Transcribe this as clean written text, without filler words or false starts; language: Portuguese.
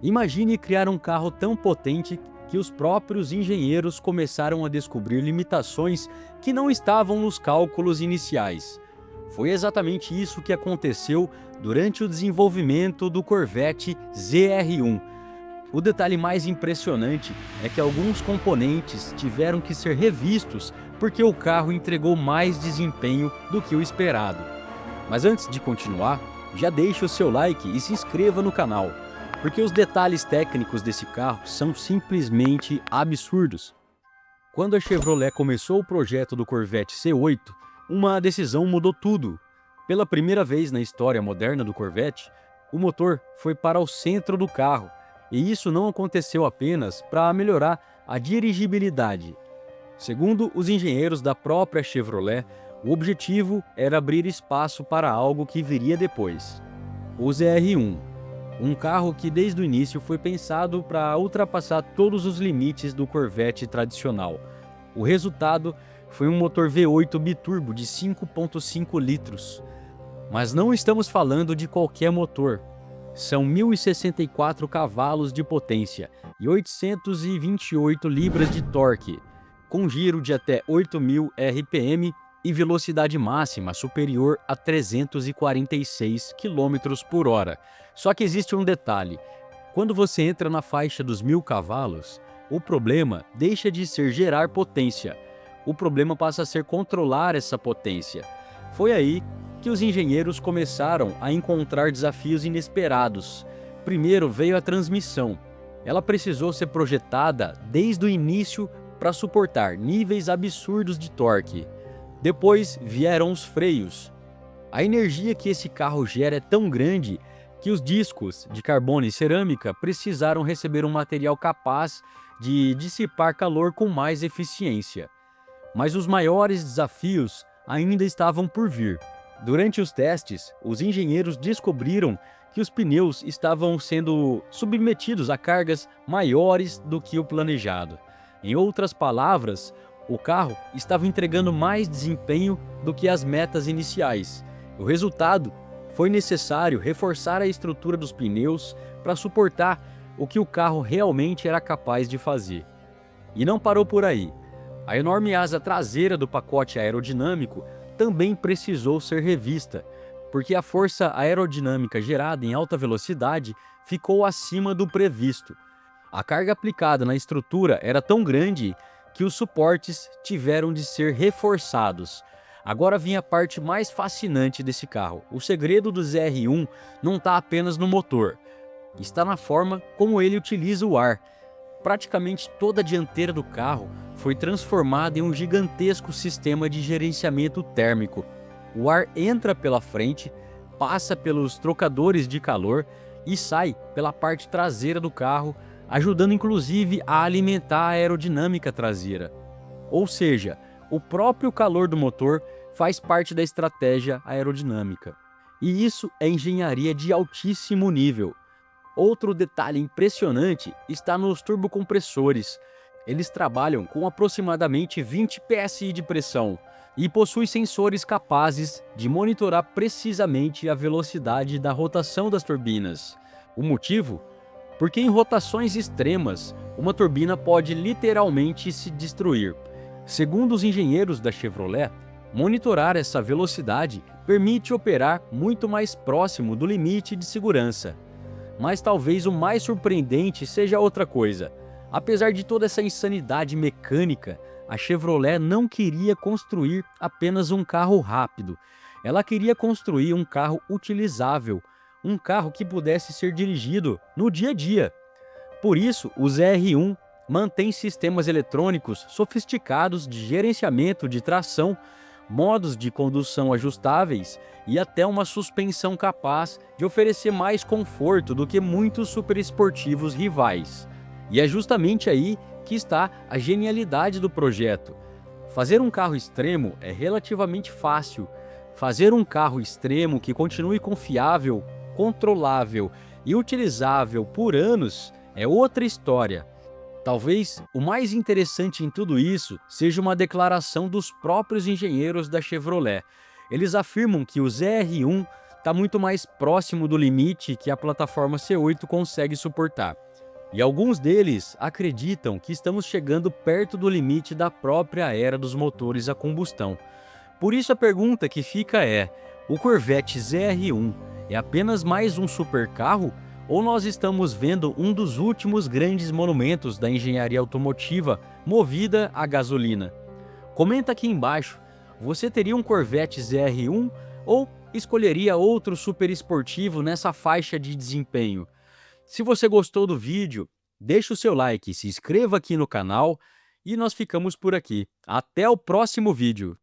Imagine criar um carro tão potente que os próprios engenheiros começaram a descobrir limitações que não estavam nos cálculos iniciais. Foi exatamente isso que aconteceu durante o desenvolvimento do Corvette ZR1. O detalhe mais impressionante é que alguns componentes tiveram que ser revistos porque o carro entregou mais desempenho do que o esperado. Mas antes de continuar, já deixe o seu like e se inscreva no canal, porque os detalhes técnicos desse carro são simplesmente absurdos. Quando a Chevrolet começou o projeto do Corvette C8, uma decisão mudou tudo. Pela primeira vez na história moderna do Corvette, o motor foi para o centro do carro, e isso não aconteceu apenas para melhorar a dirigibilidade. Segundo os engenheiros da própria Chevrolet, o objetivo era abrir espaço para algo que viria depois. O ZR1, um carro que desde o início foi pensado para ultrapassar todos os limites do Corvette tradicional. O resultado foi um motor V8 biturbo de 5,5 litros. Mas não estamos falando de qualquer motor. São 1.064 cavalos de potência e 828 libras de torque, com giro de até 8.000 RPM e velocidade máxima superior a 346 km por hora. Só que existe um detalhe: quando você entra na faixa dos 1.000 cavalos, o problema deixa de ser gerar potência. O problema passa a ser controlar essa potência. Foi aí que os engenheiros começaram a encontrar desafios inesperados. Primeiro veio a transmissão. Ela precisou ser projetada desde o início para suportar níveis absurdos de torque. Depois vieram os freios. A energia que esse carro gera é tão grande que os discos de carbono e cerâmica precisaram receber um material capaz de dissipar calor com mais eficiência. Mas os maiores desafios ainda estavam por vir. Durante os testes, os engenheiros descobriram que os pneus estavam sendo submetidos a cargas maiores do que o planejado. Em outras palavras, o carro estava entregando mais desempenho do que as metas iniciais. O resultado foi necessário reforçar a estrutura dos pneus para suportar o que o carro realmente era capaz de fazer. E não parou por aí. A enorme asa traseira do pacote aerodinâmico também precisou ser revista, porque a força aerodinâmica gerada em alta velocidade ficou acima do previsto. A carga aplicada na estrutura era tão grande que os suportes tiveram de ser reforçados. Agora vinha a parte mais fascinante desse carro. O segredo do ZR1 não está apenas no motor, está na forma como ele utiliza o ar. Praticamente toda a dianteira do carro foi transformada em um gigantesco sistema de gerenciamento térmico. O ar entra pela frente, passa pelos trocadores de calor e sai pela parte traseira do carro, ajudando inclusive a alimentar a aerodinâmica traseira. Ou seja, o próprio calor do motor faz parte da estratégia aerodinâmica. E isso é engenharia de altíssimo nível. Outro detalhe impressionante está nos turbocompressores. Eles trabalham com aproximadamente 20 psi de pressão e possuem sensores capazes de monitorar precisamente a velocidade da rotação das turbinas. O motivo? Porque em rotações extremas, uma turbina pode literalmente se destruir. Segundo os engenheiros da Chevrolet, monitorar essa velocidade permite operar muito mais próximo do limite de segurança. Mas talvez o mais surpreendente seja outra coisa. Apesar de toda essa insanidade mecânica, a Chevrolet não queria construir apenas um carro rápido. Ela queria construir um carro utilizável, um carro que pudesse ser dirigido no dia a dia. Por isso, o ZR1 mantém sistemas eletrônicos sofisticados de gerenciamento de tração, modos de condução ajustáveis e até uma suspensão capaz de oferecer mais conforto do que muitos superesportivos rivais. E é justamente aí que está a genialidade do projeto. Fazer um carro extremo é relativamente fácil. Fazer um carro extremo que continue confiável, controlável e utilizável por anos é outra história. Talvez o mais interessante em tudo isso seja uma declaração dos próprios engenheiros da Chevrolet. Eles afirmam que o ZR1 está muito mais próximo do limite que a plataforma C8 consegue suportar. E alguns deles acreditam que estamos chegando perto do limite da própria era dos motores a combustão. Por isso a pergunta que fica é: o Corvette ZR1 é apenas mais um supercarro ou nós estamos vendo um dos últimos grandes monumentos da engenharia automotiva movida a gasolina? Comenta aqui embaixo, você teria um Corvette ZR1 ou escolheria outro super esportivo nessa faixa de desempenho? Se você gostou do vídeo, deixa o seu like, se inscreva aqui no canal e nós ficamos por aqui. Até o próximo vídeo!